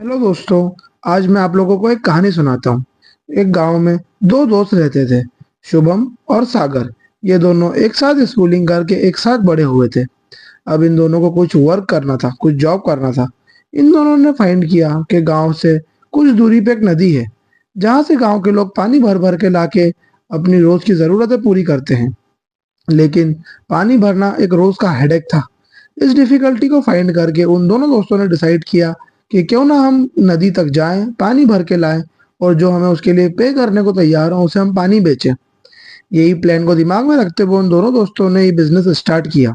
Hello दोस्तों। आज मैं आप लोगों को एक कहानी सुनाता हूँ। एक गांव में दो दोस्त रहते थे, शुभम और सागर। ये दोनों एक साथ स्कूलिंग करके एक साथ बड़े हुए थे। अब इन दोनों को कुछ वर्क करना था, कुछ जॉब करना था। इन दोनों ने फाइंड किया कि गांव से कुछ दूरी पे एक नदी है, जहाँ से गांव के लोग पानी भर भर के लाके अपनी रोज की जरूरतें पूरी करते हैं। लेकिन पानी भरना एक रोज का हेडेक था। इस डिफिकल्टी को फाइंड करके उन दोनों दोस्तों ने डिसाइड किया कि क्यों ना हम नदी तक जाएं, पानी भर के लाएं, और जो हमें उसके लिए पे करने को तैयार हो उसे हम पानी बेचें। यही प्लान को दिमाग में रखते हुए उन दोनों दोस्तों ने ये बिजनेस स्टार्ट किया।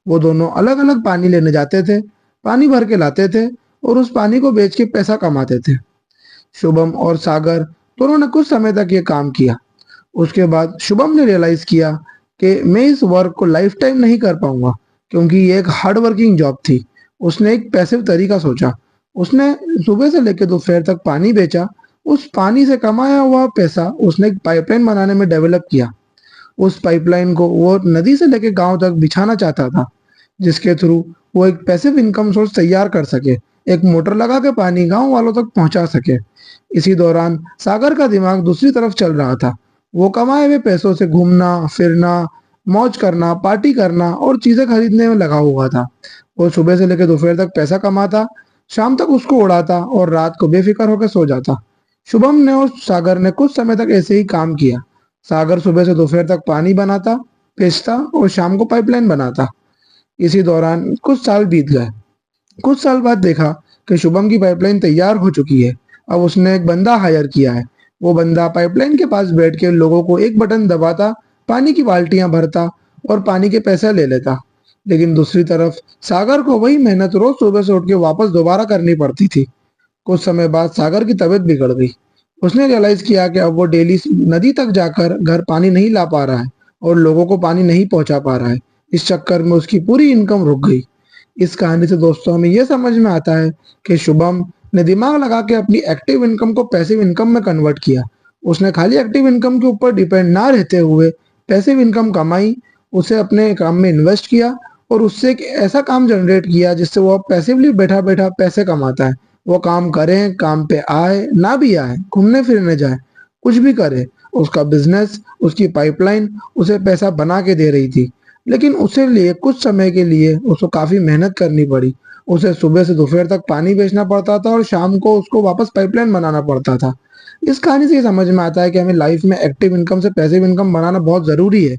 वो दोनों अलग अलग पानी लेने जाते थे, पानी भर के लाते थे और उस पानी को बेच के पैसा कमाते थे। शुभम और सागर दोनों ने कुछ समय तक ये काम किया। उसके बाद शुभम ने रियलाइज किया कि मैं इस वर्क को लाइफ टाइम नहीं कर पाऊंगा, क्योंकि ये एक हार्ड वर्किंग जॉब थी। उसने एक पैसिव तरीका सोचा। उसने सुबह से लेकर दोपहर तक पानी बेचा। उस पानी से कमाया हुआ पैसा उसने एक पाइपलाइन बनाने में डेवलप किया। उस पाइपलाइन को वो नदी से लेकर गांव तक बिछाना चाहता था, जिसके थ्रू वो एक पैसिव इनकम सोर्स तैयार कर सके, एक मोटर लगा के पानी गांव वालों तक पहुंचा सके। इसी दौरान सागर का दिमाग दूसरी तरफ चल रहा था। वो कमाए हुए पैसों से घूमना फिरना, मौज करना, पार्टी करना और चीजें खरीदने में लगा हुआ था। वो सुबह से लेकर दोपहर तक पैसा कमाता, शाम तक उसको उड़ाता और रात को बेफिक्र होकर सो जाता। शुभम ने और सागर ने कुछ समय तक ऐसे ही काम किया। सागर सुबह से दोपहर तक पानी बनाता, बेचता और शाम को पाइपलाइन बनाता। इसी दौरान कुछ साल बीत गए। कुछ साल बाद देखा कि शुभम की पाइपलाइन तैयार हो चुकी है। अब उसने एक बंदा हायर किया है। वो बंदा पाइपलाइन के पास बैठ के लोगों को एक बटन दबाता, पानी की बाल्टियां भरता और पानी के पैसे ले लेता। लेकिन दूसरी तरफ सागर को वही मेहनत रोज सुबह से उठ के वापस दोबारा करनी पड़ती थी। कुछ समय बाद सागर की तबीयत बिगड़ गई। उसने रियलाइज किया कि अब वो डेली नदी तक जाकर घर पानी नहीं ला पा रहा है और लोगों को पानी नहीं पहुंचा पा रहा है। इस चक्कर में उसकी पूरी इनकम रुक गई। इस कहानी से दोस्तों हमें यह समझ में आता है कि शुभम ने दिमाग लगा के अपनी एक्टिव इनकम को पैसिव इनकम में कन्वर्ट किया। उसने खाली एक्टिव इनकम के ऊपर डिपेंड ना रहते हुए पैसिव इनकम कमाई, उसे अपने काम में इन्वेस्ट किया और उससे एक ऐसा काम जनरेट किया जिससे वो पैसिवली बैठा बैठा पैसे कमाता है। वो काम करे, काम पे आए ना भी आए, घूमने फिरने जाए, कुछ भी करे, उसका बिजनेस, उसकी पाइपलाइन उसे पैसा बना के दे रही थी। लेकिन उसे लिए कुछ समय के लिए उसको काफी मेहनत करनी पड़ी। उसे सुबह से दोपहर तक पानी बेचना पड़ता था और शाम को उसको वापस पाइपलाइन बनाना पड़ता था। इस कहानी से ये समझ में आता है कि हमें लाइफ में एक्टिव इनकम से पैसिव इनकम बनाना बहुत जरूरी है।